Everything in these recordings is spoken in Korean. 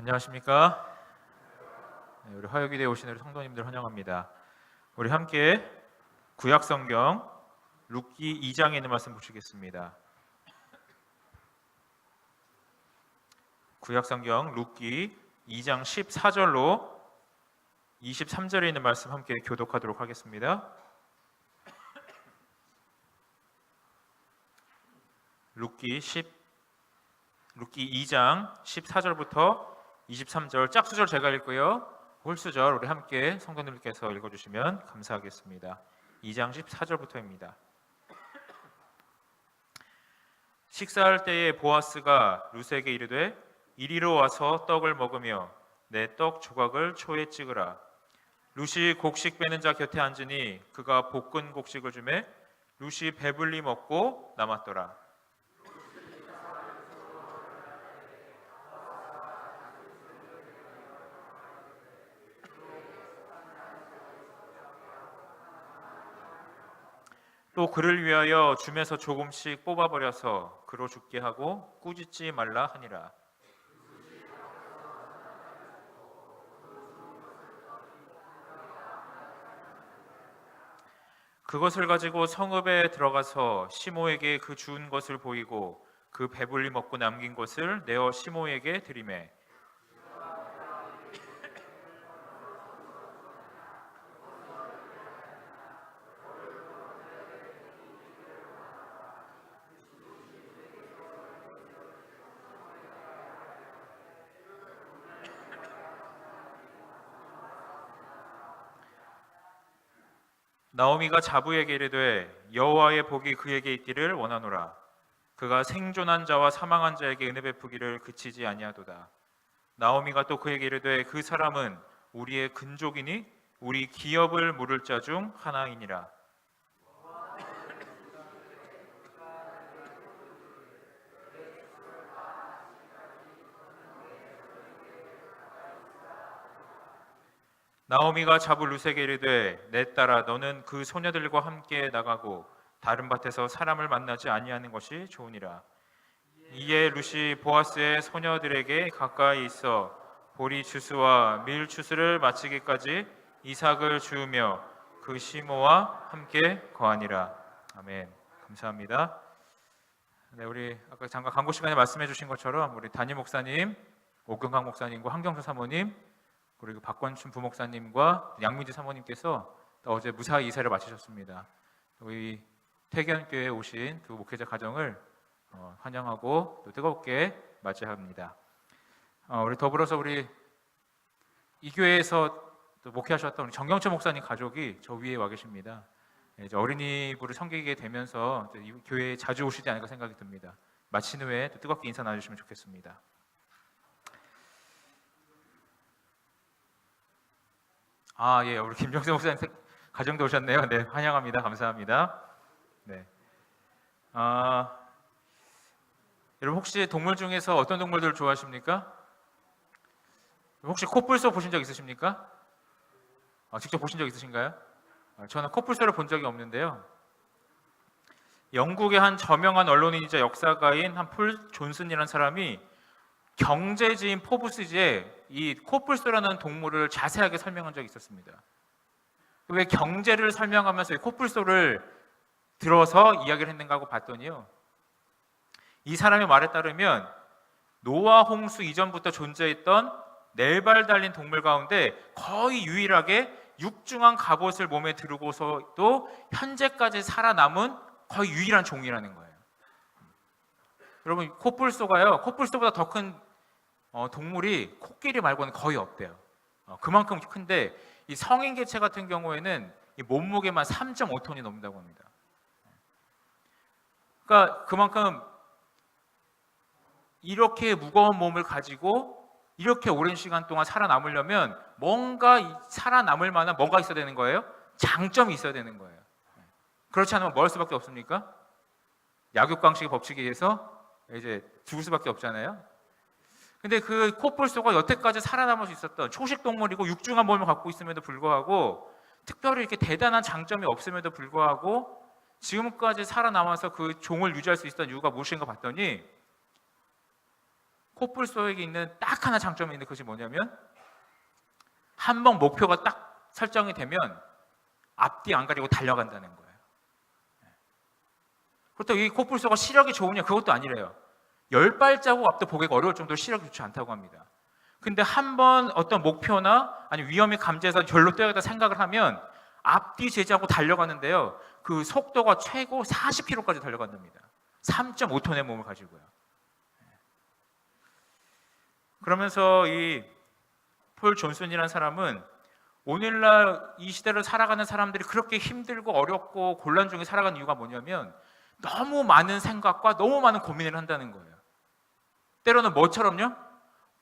안녕하십니까? 네, 우리 화요기대에 오신 우리 성도님들 환영합니다. 우리 함께 구약성경 룻기 2장에 있는 말씀 보시겠습니다. 구약성경 룻기 2장 14절로 23절에 있는 말씀 함께 교독하도록 하겠습니다. 룻기 2장 14절부터 23절 짝수절 제가 읽고요. 홀수절 우리 함께 성도님들께서 읽어주시면 감사하겠습니다. 2장 14절부터입니다. 식사할 때에 보아스가 룻에게 이르되 이리로 와서 떡을 먹으며 내 떡 조각을 초에 찍으라. 룻이 곡식 빼는 자 곁에 앉으니 그가 볶은 곡식을 주매 룻이 배불리 먹고 남았더라. 또 그를 위하여 줌에서 조금씩 뽑아버려서 그로 죽게 하고 꾸짖지 말라 하니라. 그것을 가지고 성읍에 들어가서 시모에게 그 주운 것을 보이고 그 배불리 먹고 남긴 것을 내어 시모에게 드리매 나오미가 자부에게 이르되 여호와의 복이 그에게 있기를 원하노라. 그가 생존한 자와 사망한 자에게 은혜 베푸기를 그치지 아니하도다. 나오미가 또 그에게 이르되 그 사람은 우리의 근족이니 우리 기업을 물을 자 중 하나이니라. 나오미가 자부 룻에게 이르되 내 딸아 너는 그 소녀들과 함께 나가고 다른 밭에서 사람을 만나지 아니하는 것이 좋으니라. 이에 룻이 보아스의 소녀들에게 가까이 있어 보리 추수와 밀 추수를 마치기까지 이삭을 주우며 그 시모와 함께 거하니라. 아멘. 감사합니다. 네, 우리 아까 잠깐 광고 시간에 말씀해 주신 것처럼 우리 담임 목사님, 오경강 목사님과 한경수 사모님 그리고 박권춘 부목사님과 양민지 사모님께서 어제 무사히 이사를 마치셨습니다. 우리 태견교회에 오신 두 목회자 가정을 환영하고 또 뜨겁게 맞이합니다. 우리 더불어서 우리 이 교회에서 또 목회하셨던 우리 정경철 목사님 가족이 저 위에 와 계십니다. 이제 어린이부를 섬기게 되면서 이 교회에 자주 오시지 않을까 생각이 듭니다. 마친 후에 또 뜨겁게 인사 나눠주시면 좋겠습니다. 예, 우리 김정세 목사님 가정도 오셨네요. 네, 환영합니다. 감사합니다. 네. 여러분 혹시 동물 중에서 어떤 동물들을 좋아하십니까? 혹시 코뿔소 보신 적 있으십니까? 직접 보신 적 있으신가요? 저는 코뿔소를 본 적이 없는데요. 영국의 한 저명한 언론인이자 역사가인 한 폴 존슨이라는 사람이 경제지인 포브스지에 이 코뿔소라는 동물을 자세하게 설명한 적이 있었습니다. 왜 경제를 설명하면서 이 코뿔소를 들어서 이야기를 했는가 하고 봤더니요. 이 사람의 말에 따르면 노아 홍수 이전부터 존재했던 4발 달린 동물 가운데 거의 유일하게 육중한 갑옷을 몸에 두르고서도 현재까지 살아남은 거의 유일한 종이라는 거예요. 여러분 코뿔소가요. 코뿔소보다 더 큰 동물이 코끼리 말고는 거의 없대요. 그만큼 큰데 이 성인 개체 같은 경우에는 이 몸무게만 3.5톤이 넘는다고 합니다. 그러니까 그만큼 이렇게 무거운 몸을 가지고 이렇게 오랜 시간 동안 살아남으려면 뭔가 살아남을 만한 뭔가 있어야 되는 거예요. 장점이 있어야 되는 거예요. 그렇지 않으면 뭐 할 수밖에 없습니까? 약육강식의 법칙에 의해서 이제 죽을 수밖에 없잖아요. 근데 그 코뿔소가 여태까지 살아남을 수 있었던 초식 동물이고 육중한 몸을 갖고 있음에도 불구하고 특별히 이렇게 대단한 장점이 없음에도 불구하고 지금까지 살아남아서 그 종을 유지할 수 있었던 이유가 무엇인가 봤더니 코뿔소에게 있는 딱 하나 장점이 있는데 그것이 뭐냐면 한번 목표가 딱 설정이 되면 앞뒤 안 가리고 달려간다는 거예요. 그렇다고 이 코뿔소가 시력이 좋으냐 그것도 아니래요. 10발자국 앞도 보기가 어려울 정도로 시력이 좋지 않다고 합니다. 근데 한번 어떤 목표나 아니 위험이 감지해서 절로 뛰어야겠다 생각을 하면 앞뒤 제지하고 달려가는데요. 그 속도가 최고 40km까지 달려간답니다. 3.5톤의 몸을 가지고요. 그러면서 이 폴 존슨이라는 사람은 오늘날 이 시대를 살아가는 사람들이 그렇게 힘들고 어렵고 곤란 중에 살아가는 이유가 뭐냐면 너무 많은 생각과 너무 많은 고민을 한다는 거예요. 때로는 뭐처럼요?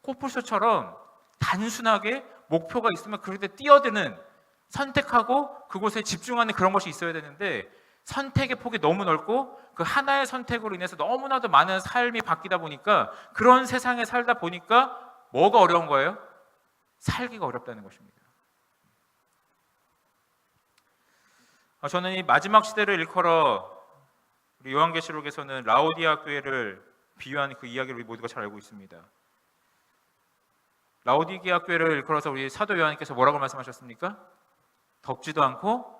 코뿔소처럼 단순하게 목표가 있으면 그렇게 뛰어드는 선택하고 그곳에 집중하는 그런 것이 있어야 되는데 선택의 폭이 너무 넓고 그 하나의 선택으로 인해서 너무나도 많은 삶이 바뀌다 보니까 그런 세상에 살다 보니까 뭐가 어려운 거예요? 살기가 어렵다는 것입니다. 저는 이 마지막 시대를 일컬어 우리 요한계시록에서는 라오디아 교회를 비유한 그 이야기를 우리 모두가 잘 알고 있습니다. 라오디게아 교회를 일컬어서 우리 사도 요한님께서 뭐라고 말씀하셨습니까? 덥지도 않고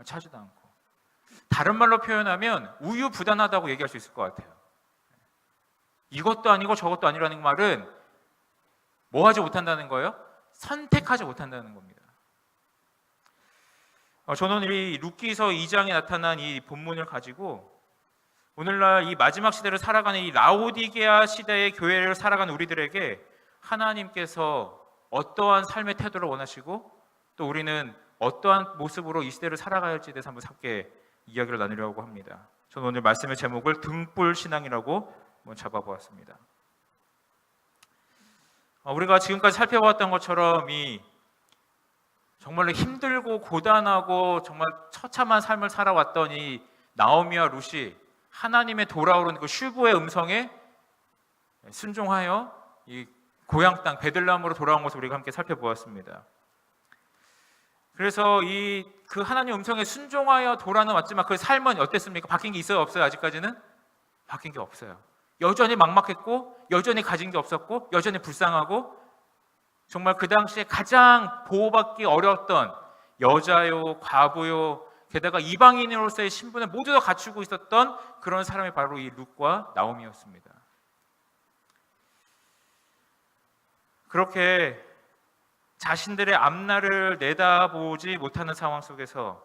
차지도 않고. 다른 말로 표현하면 우유부단하다고 얘기할 수 있을 것 같아요. 이것도 아니고 저것도 아니라는 말은 뭐 하지 못한다는 거예요? 선택하지 못한다는 겁니다. 저는 이 룻기서 2장에 나타난 이 본문을 가지고 오늘날 이 마지막 시대를 살아가는 이 라오디게아 시대의 교회를 살아가는 우리들에게 하나님께서 어떠한 삶의 태도를 원하시고 또 우리는 어떠한 모습으로 이 시대를 살아가야 할지에 대해서 한번 함께 이야기를 나누려고 합니다. 저는 오늘 말씀의 제목을 등불 신앙이라고 한번 잡아보았습니다. 우리가 지금까지 살펴보았던 것처럼 이 정말로 힘들고 고단하고 정말 처참한 삶을 살아왔던 이 나오미와 룻이 하나님의 돌아오는 그 슈브의 음성에 순종하여 이 고향 땅 베들레헴으로 돌아온 것을 우리가 함께 살펴보았습니다. 그래서 그 하나님 음성에 순종하여 돌아는 왔지만 그 삶은 어땠습니까? 바뀐 게 있어요? 없어요? 아직까지는? 바뀐 게 없어요. 여전히 막막했고 여전히 가진 게 없었고 여전히 불쌍하고 정말 그 당시에 가장 보호받기 어려웠던 여자요, 과부요, 게다가 이방인으로서의 신분을 모두 다 갖추고 있었던 그런 사람이 바로 이 룻과 나오미였습니다. 그렇게 자신들의 앞날을 내다보지 못하는 상황 속에서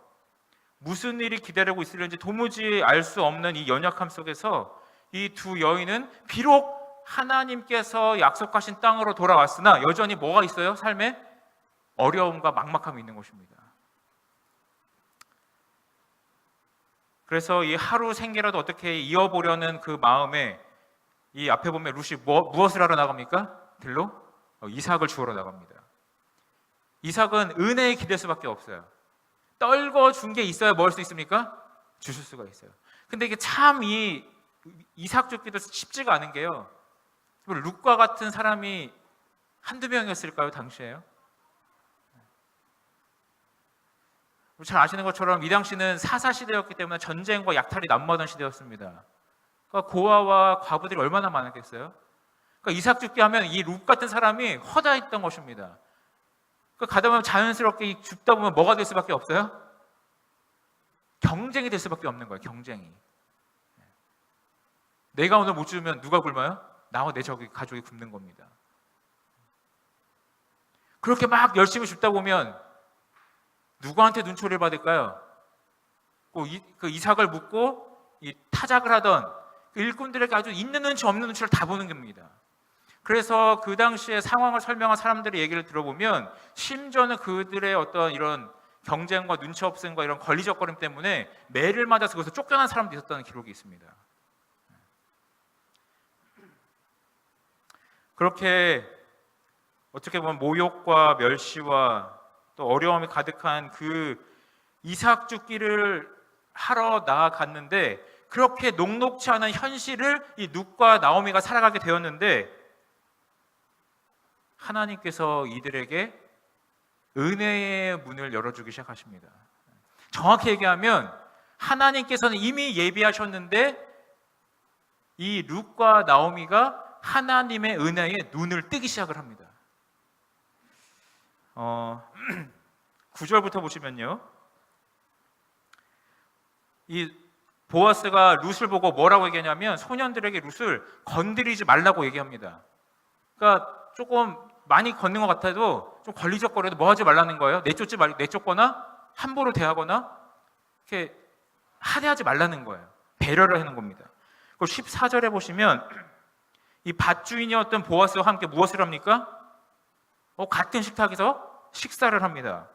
무슨 일이 기다리고 있을지 도무지 알 수 없는 이 연약함 속에서 이 두 여인은 비록 하나님께서 약속하신 땅으로 돌아왔으나 여전히 뭐가 있어요? 삶에 어려움과 막막함이 있는 것입니다. 그래서 이 하루 생계라도 어떻게 이어보려는 그 마음에 이 앞에 보면 룻이 무엇을 하러 나갑니까? 들로 이삭을 주우러 나갑니다. 이삭은 은혜에 기댈 수밖에 없어요. 떨궈 준 게 있어야 뭘 수 있습니까? 주실 수가 있어요. 근데 이게 참 이 이삭 줍기도 쉽지가 않은 게요. 룻과 같은 사람이 한두 명이었을까요? 당시에요? 잘 아시는 것처럼 이 당시는 사사시대였기 때문에 전쟁과 약탈이 난무하던 시대였습니다. 그러니까 고아와 과부들이 얼마나 많았겠어요? 그러니까 이삭 줍기 하면 이 룻 같은 사람이 허다했던 것입니다. 그러니까 가다 보면 자연스럽게 줍다 보면 뭐가 될 수밖에 없어요? 경쟁이 될 수밖에 없는 거예요. 경쟁이. 내가 오늘 못 주면 누가 굶어요? 나와 내 가족이 굶는 겁니다. 그렇게 막 열심히 줍다 보면 누구한테 눈초리를 받을까요? 그 이삭을 묻고 이 타작을 하던 그 일꾼들에게 아주 있는 눈치 없는 눈치를 다 보는 겁니다. 그래서 그 당시에 상황을 설명한 사람들의 얘기를 들어보면 심지어는 그들의 어떤 이런 경쟁과 눈치 없음과 이런 걸리적거림 때문에 매를 맞아서 거기서 쫓겨난 사람도 있었다는 기록이 있습니다. 그렇게 어떻게 보면 모욕과 멸시와 또 어려움이 가득한 그 이삭 줍기를 하러 나아갔는데 그렇게 녹록치 않은 현실을 이 룻과 나오미가 살아가게 되었는데 하나님께서 이들에게 은혜의 문을 열어주기 시작하십니다. 정확히 얘기하면 하나님께서는 이미 예비하셨는데 이 룻과 나오미가 하나님의 은혜에 눈을 뜨기 시작을 합니다. 9절부터 보시면요, 이 보아스가 룻을 보고 뭐라고 얘기하냐면 소년들에게 룻을 건드리지 말라고 얘기합니다. 그러니까 조금 많이 걷는 것 같아도 좀 걸리적거려도 뭐 하지 말라는 거예요. 내쫓거나 함부로 대하거나 이렇게 할애하지 말라는 거예요. 배려를 하는 겁니다. 그리고 14절에 보시면 이 밭주인이었던 보아스와 함께 무엇을 합니까? 같은 식탁에서 식사를 합니다.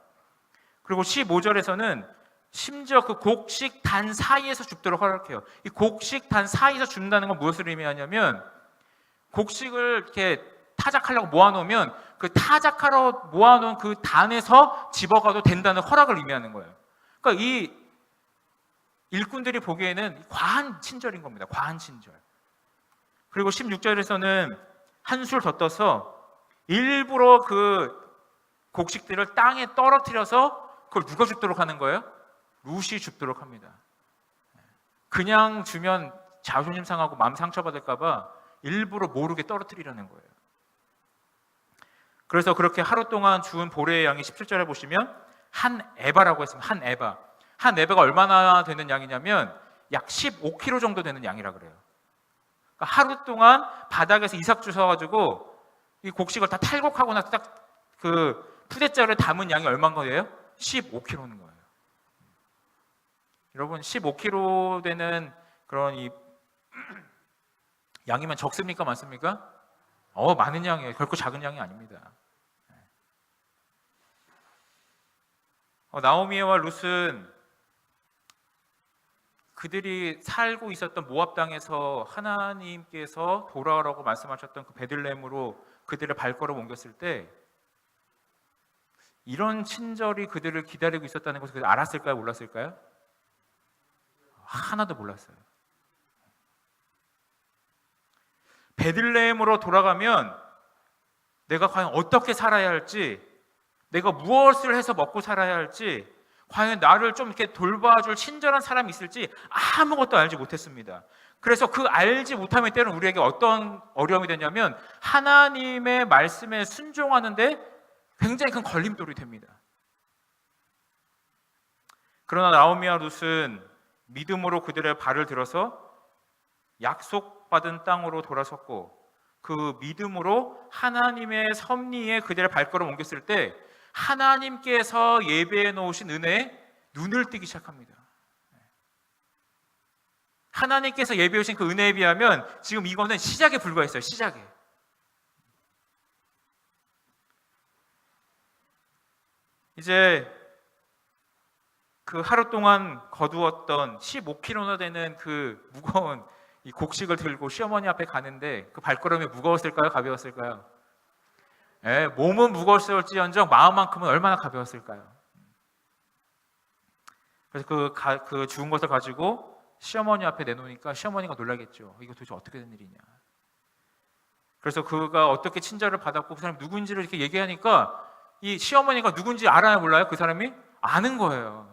그리고 15절에서는 심지어 그 곡식단 사이에서 줍도록 허락해요. 이 곡식단 사이에서 준다는 건 무엇을 의미하냐면 곡식을 이렇게 타작하려고 모아놓으면 그 타작하러 모아놓은 그 단에서 집어가도 된다는 허락을 의미하는 거예요. 그러니까 이 일꾼들이 보기에는 과한 친절인 겁니다. 과한 친절. 그리고 16절에서는 한술 더 떠서 일부러 그 곡식들을 땅에 떨어뜨려서 그걸 누가 줍도록 하는 거예요? 룻이 줍도록 합니다. 그냥 주면 자존심 상하고 마음 상처받을까 봐 일부러 모르게 떨어뜨리라는 거예요. 그래서 그렇게 하루 동안 주운 보레의 양이 17절에 보시면 한 에바라고 했습니다. 한 에바. 한 에바가 얼마나 되는 양이냐면 약 15kg 정도 되는 양이라 그래요. 그러니까 하루 동안 바닥에서 이삭 주워가지고 이 곡식을 다 탈곡하고 나서 딱 그 푸대자를 담은 양이 얼마인 거예요? 15kg인 거예요. 여러분 15kg 되는 그런 이 양이면 적습니까? 많습니까? 많은 양이에요. 결코 작은 양이 아닙니다. 나오미와 룻은 그들이 살고 있었던 모압 땅에서 하나님께서 돌아오라고 말씀하셨던 그 베들레헴으로 그들의 발걸음 옮겼을 때 이런 친절이 그들을 기다리고 있었다는 것을 그들 알았을까요? 몰랐을까요? 하나도 몰랐어요. 베들레헴으로 돌아가면 내가 과연 어떻게 살아야 할지, 내가 무엇을 해서 먹고 살아야 할지, 과연 나를 좀 이렇게 돌봐줄 친절한 사람이 있을지 아무것도 알지 못했습니다. 그래서 그 알지 못함의 때는 우리에게 어떤 어려움이 되냐면 하나님의 말씀에 순종하는데 굉장히 큰 걸림돌이 됩니다. 그러나 나오미와 룻은 믿음으로 그들의 발을 들어서 약속받은 땅으로 돌아섰고 그 믿음으로 하나님의 섭리에 그들의 발걸음 옮겼을 때 하나님께서 예배해 놓으신 은혜에 눈을 뜨기 시작합니다. 하나님께서 예배해 오신 그 은혜에 비하면 지금 이거는 시작에 불과했어요. 시작에. 이제 그 하루 동안 거두었던 15kg나 되는 그 무거운 이 곡식을 들고 시어머니 앞에 가는데 그 발걸음이 무거웠을까요? 가벼웠을까요? 몸은 무거웠을지언정 마음만큼은 얼마나 가벼웠을까요? 그래서 그 주운 것을 가지고 시어머니 앞에 내놓으니까 시어머니가 놀라겠죠. 이거 도대체 어떻게 된 일이냐. 그래서 그가 어떻게 친절을 받았고 그 사람이 누군지를 이렇게 얘기하니까 이 시어머니가 누군지 알아야 몰라요? 그 사람이? 아는 거예요.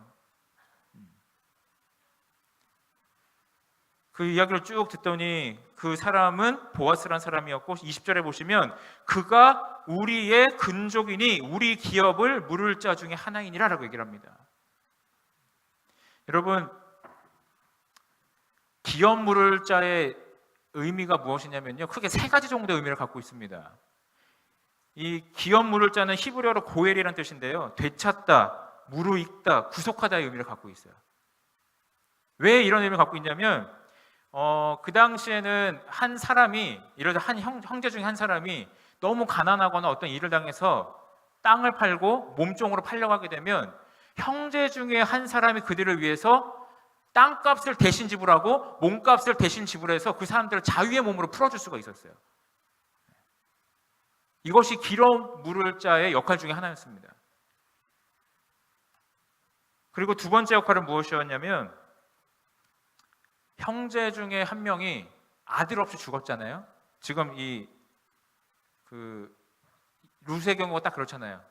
그 이야기를 쭉 듣더니 그 사람은 보아스란 사람이었고 20절에 보시면 그가 우리의 근족이니 우리 기업을 물을 자 중에 하나이니라 라고 얘기를 합니다. 여러분 기업 물을 자의 의미가 무엇이냐면요 크게 세 가지 정도의 의미를 갖고 있습니다. 이 기업 물을 자는 히브리어로 고엘이라는 뜻인데요 되찾다, 무르익다, 구속하다의 의미를 갖고 있어요. 왜 이런 의미를 갖고 있냐면 그 당시에는 한 사람이 이러다 한 형제 중에 한 사람이 너무 가난하거나 어떤 일을 당해서 땅을 팔고 몸종으로 팔려가게 되면 형제 중에 한 사람이 그들을 위해서 땅값을 대신 지불하고 몸값을 대신 지불해서 그 사람들을 자유의 몸으로 풀어줄 수가 있었어요. 이것이 기업 물을 자의 역할 중에 하나였습니다. 그리고 두 번째 역할은 무엇이었냐면 형제 중에 한 명이 아들 없이 죽었잖아요. 지금 룻의 경우가 딱 그렇잖아요.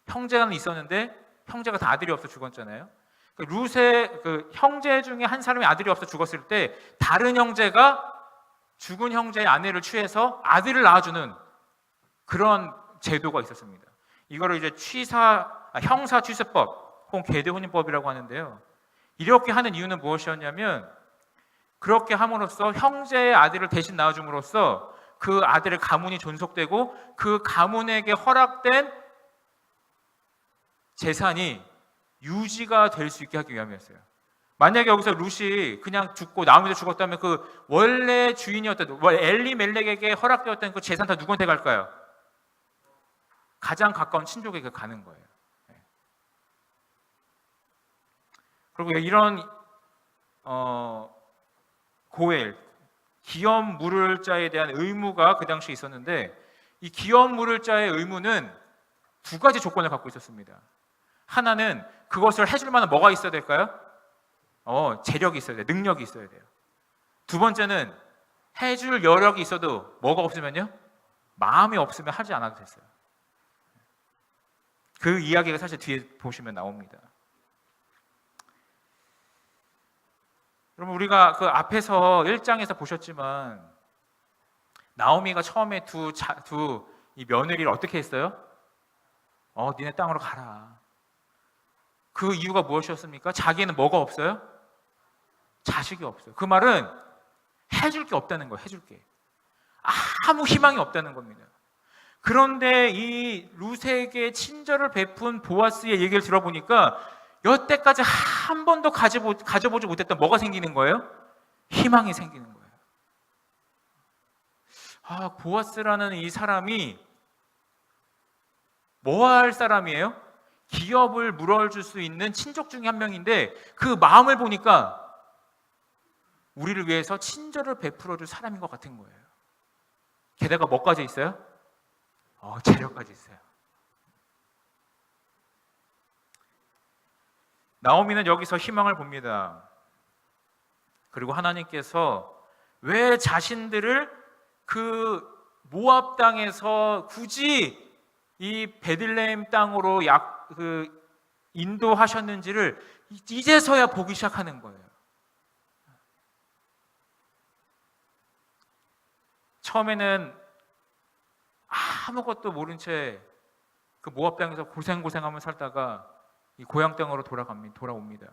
형제가 있었는데 형제가 다 아들이 없어 죽었잖아요. 룻의 그 형제 중에 한 사람이 아들이 없어 죽었을 때 다른 형제가 죽은 형제의 아내를 취해서 아들을 낳아주는 그런 제도가 있었습니다. 이거를 이제 형사 취수법 혹은 계대혼인법이라고 하는데요. 이렇게 하는 이유는 무엇이었냐면 그렇게 함으로써 형제의 아들을 대신 낳아줌으로써 그 아들의 가문이 존속되고 그 가문에게 허락된 재산이 유지가 될 수 있게 하기 위함이었어요. 만약에 여기서 룻이 그냥 죽고 나오미도 죽었다면 그 원래 주인이었던 엘리멜렉에게 허락되었던 그 재산 다 누구한테 갈까요? 가장 가까운 친족에게 가는 거예요. 그리고 이런 고엘, 기업 물을 자에 대한 의무가 그 당시에 있었는데 이 기업 물을 자의 의무는 두 가지 조건을 갖고 있었습니다. 하나는 그것을 해줄 만한 뭐가 있어야 될까요? 재력이 있어야 돼요. 능력이 있어야 돼요. 두 번째는 해줄 여력이 있어도 뭐가 없으면요? 마음이 없으면 하지 않아도 됐어요. 그 이야기가 사실 뒤에 보시면 나옵니다. 여러분 우리가 그 앞에서 1장에서 보셨지만 나오미가 처음에 두 이 며느리를 어떻게 했어요? 니네 땅으로 가라. 그 이유가 무엇이었습니까? 자기는 뭐가 없어요? 자식이 없어요. 그 말은 해줄 게 없다는 거예요. 해줄 게. 아무 희망이 없다는 겁니다. 그런데 이 룻에게 친절을 베푼 보아스의 얘기를 들어보니까 여태까지 한 번도 가져보지 못했던 뭐가 생기는 거예요? 희망이 생기는 거예요. 보아스라는 이 사람이 뭐 할 사람이에요? 기업을 물어줄 수 있는 친족 중에 한 명인데 그 마음을 보니까 우리를 위해서 친절을 베풀어줄 사람인 것 같은 거예요. 게다가 뭐까지 있어요? 재력까지 있어요. 나오미는 여기서 희망을 봅니다. 그리고 하나님께서 왜 자신들을 그 모압 땅에서 굳이 이 베들레헴 땅으로 인도하셨는지를 이제서야 보기 시작하는 거예요. 처음에는 아무것도 모른 채 그 모압 땅에서 고생하며 살다가 이 고향 땅으로 돌아옵니다.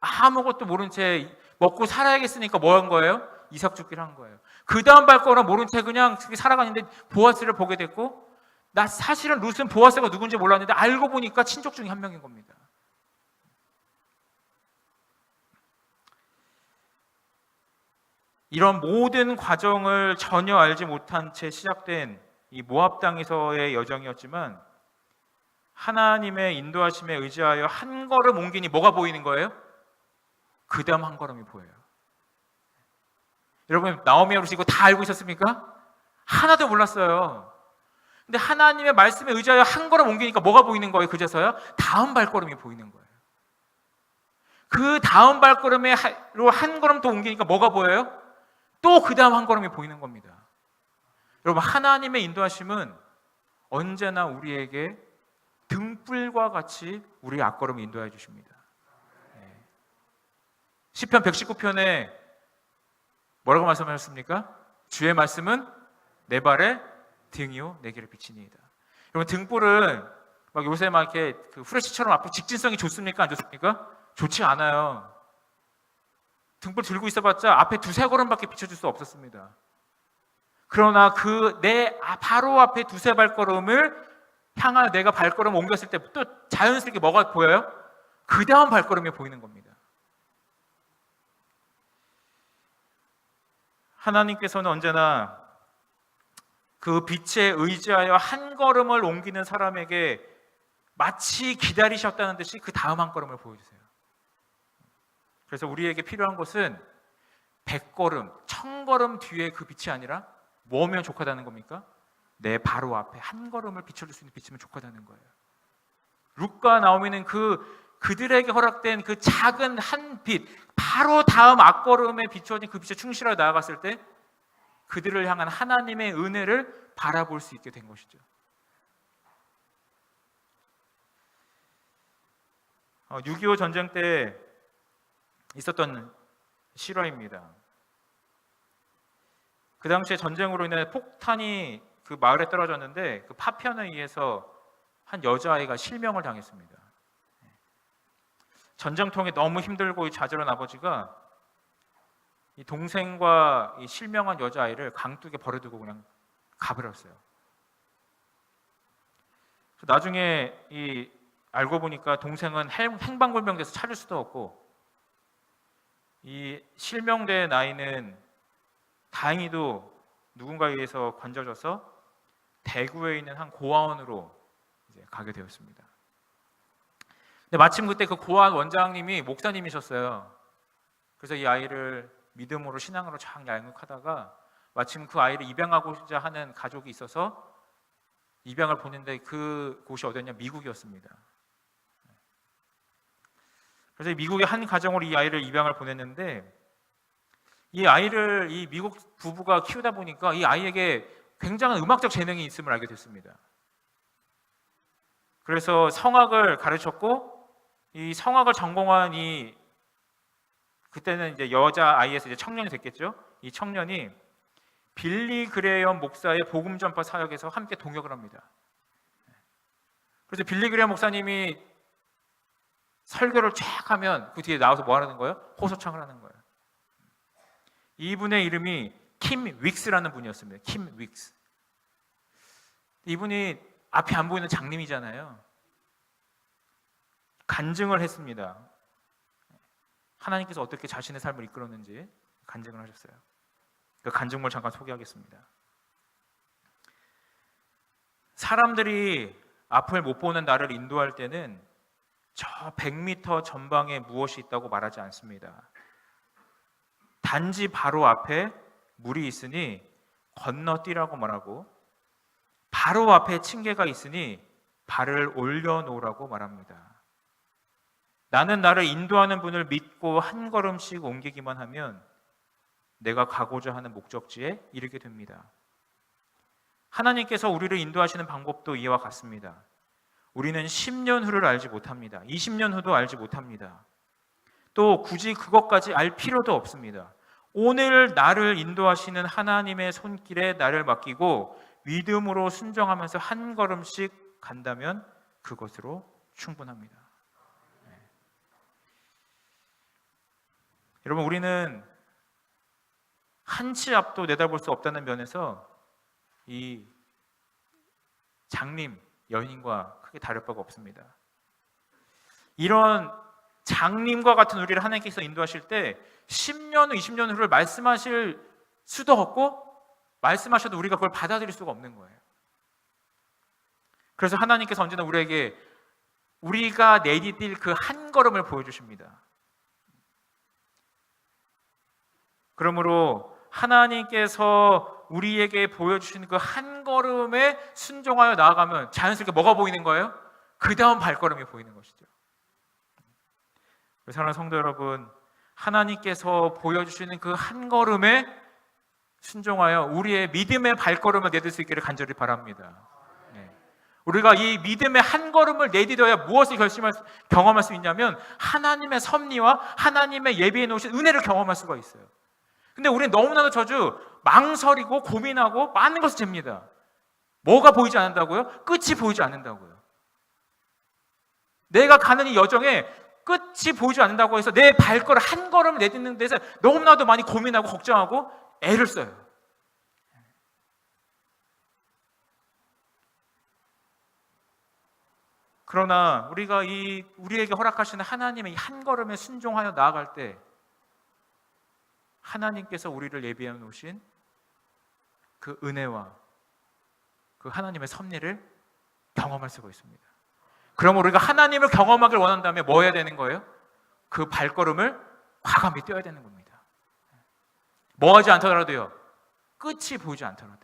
아무것도 모른 채 먹고 살아야겠으니까 뭐 한 거예요? 이삭 죽기를 한 거예요. 그 다음 발걸음 모른 채 그냥 살아가는데 보아스를 보게 됐고 사실은 룻은 보아스가 누군지 몰랐는데 알고 보니까 친족 중에 한 명인 겁니다. 이런 모든 과정을 전혀 알지 못한 채 시작된 이 모압 땅에서의 여정이었지만 하나님의 인도하심에 의지하여 한 걸음 옮기니 뭐가 보이는 거예요? 그 다음 한 걸음이 보여요. 여러분 나오미와 룻이 이거 다 알고 있었습니까? 하나도 몰랐어요. 근데 하나님의 말씀에 의지하여 한 걸음 옮기니까 뭐가 보이는 거예요? 그제서야 다음 발걸음이 보이는 거예요. 그 다음 발걸음으로 한 걸음 더 옮기니까 뭐가 보여요? 또 그 다음 한 걸음이 보이는 겁니다. 여러분 하나님의 인도하심은 언제나 우리에게 등불과 같이 우리의 앞걸음을 인도해 주십니다. 시편 119편에 뭐라고 말씀하셨습니까? 주의 말씀은 내 발의 등이요 내 길을 비치니이다. 여러분 등불은 막 요새 막 이렇게 그 후레쉬처럼 앞으로 직진성이 좋습니까? 안 좋습니까? 좋지 않아요. 등불 들고 있어봤자 앞에 두세 걸음밖에 비춰줄 수 없었습니다. 그러나 내 바로 앞에 두세 발걸음을 향한 내가 발걸음 옮겼을 때 또 자연스럽게 뭐가 보여요? 그 다음 발걸음이 보이는 겁니다. 하나님께서는 언제나 그 빛에 의지하여 한 걸음을 옮기는 사람에게 마치 기다리셨다는 듯이 그 다음 한 걸음을 보여주세요. 그래서 우리에게 필요한 것은 100걸음, 1000걸음 뒤에 그 빛이 아니라 뭐면 족하다는 겁니까? 내 바로 앞에 한 걸음을 비춰줄 수 있는 빛이면 족하다는 거예요. 룻과 나오미는 그들에게 허락된 그 작은 한 빛, 바로 다음 앞걸음에 비춰진 그 빛에 충실하게 나아갔을 때 그들을 향한 하나님의 은혜를 바라볼 수 있게 된 것이죠. 6.25 전쟁 때 있었던 실화입니다. 그 당시에 전쟁으로 인해 폭탄이 그 마을에 떨어졌는데 그 파편에 의해서 한 여자아이가 실명을 당했습니다. 전쟁통에 너무 힘들고 좌절한 아버지가 이 동생과 이 실명한 여자아이를 강둑에 버려두고 그냥 가버렸어요. 나중에 알고 보니까 동생은 행방불명돼서 찾을 수도 없고, 이 실명된 아이는 다행히도 누군가에 의해서 건져져서 대구에 있는 한 고아원으로 이제 가게 되었습니다. 근데 마침 그때 그 고아원 원장님이 목사님이셨어요. 그래서 이 아이를 믿음으로 신앙으로 쫙 양육하다가 마침 그 아이를 입양하고자 하는 가족이 있어서 입양을 보냈는데 그 곳이 어디였냐? 미국이었습니다. 그래서 미국의 한 가정으로 이 아이를 입양을 보냈는데, 이 아이를 이 미국 부부가 키우다 보니까 이 아이에게 굉장한 음악적 재능이 있음을 알게 됐습니다. 그래서 성악을 가르쳤고, 이 성악을 전공한 그때는 이제 여자 아이에서 이제 청년이 됐겠죠. 이 청년이 빌리 그레이엄 목사의 복음 전파 사역에서 함께 동역을 합니다. 그래서 빌리 그레이엄 목사님이 설교를 쫙 하면 그 뒤에 나와서 뭐 하는 거예요? 호소창을 하는 거예요. 이분의 이름이 킴 윅스라는 분이었습니다. 킴 윅스. 이분이 앞이 안 보이는 장님이잖아요. 간증을 했습니다. 하나님께서 어떻게 자신의 삶을 이끌었는지 간증을 하셨어요. 그 간증을 잠깐 소개하겠습니다. 사람들이 앞을 못 보는 나를 인도할 때는 저 100m 전방에 무엇이 있다고 말하지 않습니다. 단지 바로 앞에 물이 있으니 건너뛰라고 말하고, 바로 앞에 층계가 있으니 발을 올려놓으라고 말합니다. 나는 나를 인도하는 분을 믿고 한 걸음씩 옮기기만 하면 내가 가고자 하는 목적지에 이르게 됩니다. 하나님께서 우리를 인도하시는 방법도 이와 같습니다. 우리는 10년 후를 알지 못합니다. 20년 후도 알지 못합니다. 또 굳이 그것까지 알 필요도 없습니다. 오늘 나를 인도하시는 하나님의 손길에 나를 맡기고 믿음으로 순종하면서 한 걸음씩 간다면 그것으로 충분합니다. 여러분, 우리는 한 치 앞도 내다볼 수 없다는 면에서 이 장님, 여인과 크게 다를 바가 없습니다. 이런 장님과 같은 우리를 하나님께서 인도하실 때 10년 후, 20년 후를 말씀하실 수도 없고, 말씀하셔도 우리가 그걸 받아들일 수가 없는 거예요. 그래서 하나님께서 언제나 우리에게 우리가 내디딜 그 한 걸음을 보여주십니다. 그러므로 하나님께서 우리에게 보여주신 그 한 걸음에 순종하여 나아가면 자연스럽게 뭐가 보이는 거예요? 그 다음 발걸음이 보이는 것이죠. 사랑하는 성도 여러분, 하나님께서 보여주시는 그 한 걸음에 순종하여 우리의 믿음의 발걸음을 내딜 수 있기를 간절히 바랍니다. 우리가 이 믿음의 한 걸음을 내딛어야 무엇을 경험할 수 있냐면 하나님의 섭리와 하나님의 예비해 놓으신 은혜를 경험할 수가 있어요. 근데 우리는 너무나도 자주 망설이고 고민하고 많은 것을 잽니다. 뭐가 보이지 않는다고요? 끝이 보이지 않는다고요. 내가 가는 이 여정에 끝이 보이지 않는다고 해서 내 발걸음 한 걸음을 내딛는 데서 너무나도 많이 고민하고 걱정하고 애를 써요. 그러나 우리가 우리에게 허락하시는 하나님의 한 걸음에 순종하여 나아갈 때 하나님께서 우리를 예비해 놓으신 그 은혜와 그 하나님의 섭리를 경험할 수가 있습니다. 그럼 우리가 하나님을 경험하길 원한다면 뭐 해야 되는 거예요? 그 발걸음을 과감히 뛰어야 되는 겁니다. 뭐 하지 않더라도요, 끝이 보이지 않더라도.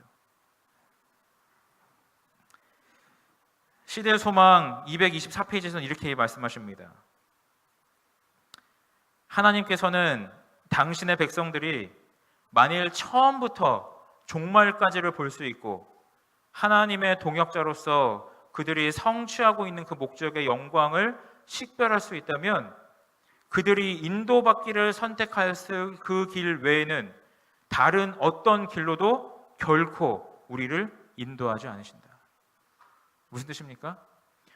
시대의 소망 224페이지에서는 이렇게 말씀하십니다. 하나님께서는 당신의 백성들이 만일 처음부터 종말까지를 볼 수 있고 하나님의 동역자로서 그들이 성취하고 있는 그 목적의 영광을 식별할 수 있다면 그들이 인도받기를 선택하였을 그 길 외에는 다른 어떤 길로도 결코 우리를 인도하지 않으신다. 무슨 뜻입니까?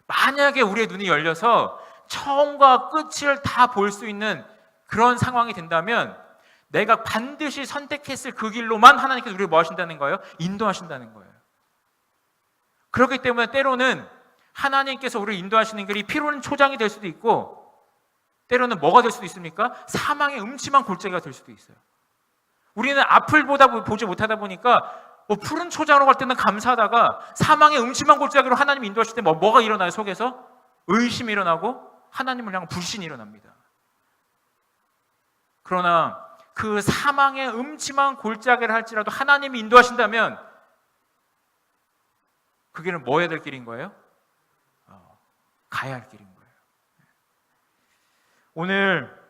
만약에 우리의 눈이 열려서 처음과 끝을 다 볼 수 있는 그런 상황이 된다면 내가 반드시 선택했을 그 길로만 하나님께서 우리를 뭐 하신다는 거예요? 인도하신다는 거예요. 그렇기 때문에 때로는 하나님께서 우리를 인도하시는 길이 피로는 초장이 될 수도 있고 때로는 뭐가 될 수도 있습니까? 사망의 음침한 골짜기가 될 수도 있어요. 우리는 앞을 보지 못하다 보니까 푸른 초장으로 갈 때는 감사하다가 사망의 음침한 골짜기로 하나님 인도하실 때 뭐가 일어나요? 속에서? 의심이 일어나고 하나님을 향한 불신이 일어납니다. 그러나 그 사망의 음침한 골짜기를 할지라도 하나님이 인도하신다면 그 길은 뭐 해야 될 길인 거예요? 가야 할 길인 거예요. 오늘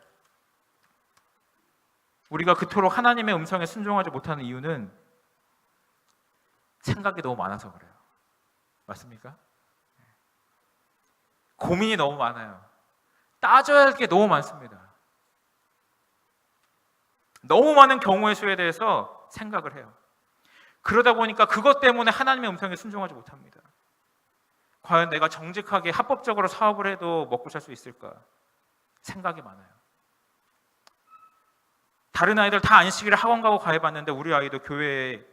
우리가 그토록 하나님의 음성에 순종하지 못하는 이유는 생각이 너무 많아서 그래요. 맞습니까? 고민이 너무 많아요. 따져야 할 게 너무 많습니다. 너무 많은 경우의 수에 대해서 생각을 해요. 그러다 보니까 그것 때문에 하나님의 음성에 순종하지 못합니다. 과연 내가 정직하게 합법적으로 사업을 해도 먹고 살 수 있을까? 생각이 많아요. 다른 아이들 다 안식일에 학원 가고 가해봤는데 우리 아이도 교회에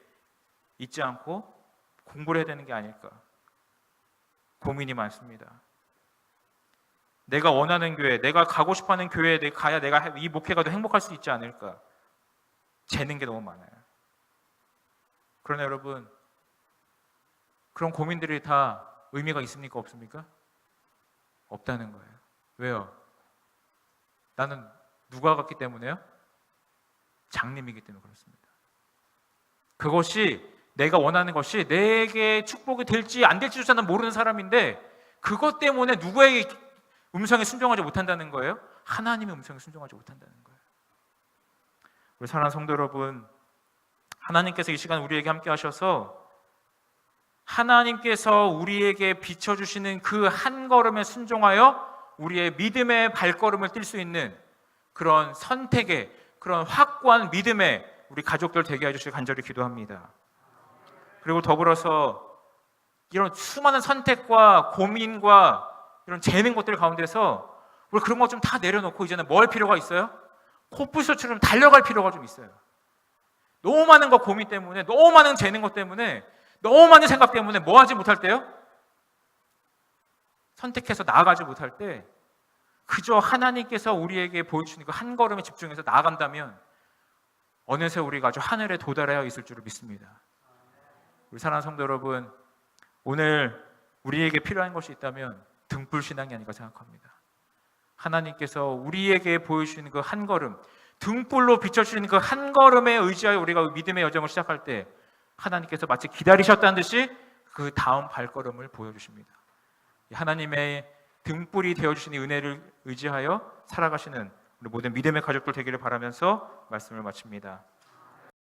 있지 않고 공부를 해야 되는 게 아닐까? 고민이 많습니다. 내가 원하는 교회, 내가 가고 싶어하는 교회에 가야 내가 이 목회가 더 행복할 수 있지 않을까? 재는 게 너무 많아요. 그러나 여러분, 그런 고민들이 다 의미가 있습니까? 없습니까? 없다는 거예요. 왜요? 나는 누가 같기 때문에요? 장님이기 때문에 그렇습니다. 그것이 내가 원하는 것이 내게 축복이 될지 안 될지조차는 모르는 사람인데 그것 때문에 누구의 음성에 순종하지 못한다는 거예요? 하나님의 음성에 순종하지 못한다는 거예요. 우리 사랑하는 성도 여러분, 하나님께서 이 시간 우리에게 함께 하셔서 하나님께서 우리에게 비춰주시는 그 한 걸음에 순종하여 우리의 믿음의 발걸음을 뛸 수 있는 그런 선택의 그런 확고한 믿음의 우리 가족들 되게 해주시길 간절히 기도합니다. 그리고 더불어서 이런 수많은 선택과 고민과 이런 재는 것들 가운데서 우리 그런 것 좀 다 내려놓고 이제는 뭐 할 필요가 있어요? 코뿔소처럼 달려갈 필요가 좀 있어요. 너무 많은 거 고민 때문에, 너무 많은 재는 것 때문에, 너무 많은 생각 때문에 뭐 하지 못할 때요? 선택해서 나아가지 못할 때 그저 하나님께서 우리에게 보여주시는 그 한 걸음에 집중해서 나아간다면 어느새 우리가 아주 하늘에 도달하여 있을 줄을 믿습니다. 우리 사랑하는 성도 여러분, 오늘 우리에게 필요한 것이 있다면 등불 신앙이 아닐까 생각합니다. 하나님께서 우리에게 보여주시는 그 한 걸음, 등불로 비춰주시는 그 한 걸음에 의지하여 우리가 믿음의 여정을 시작할 때 하나님께서 마치 기다리셨다는 듯이 그 다음 발걸음을 보여주십니다. 하나님의 등불이 되어주시는 은혜를 의지하여 살아가시는 우리 모든 믿음의 가족들 되기를 바라면서 말씀을 마칩니다.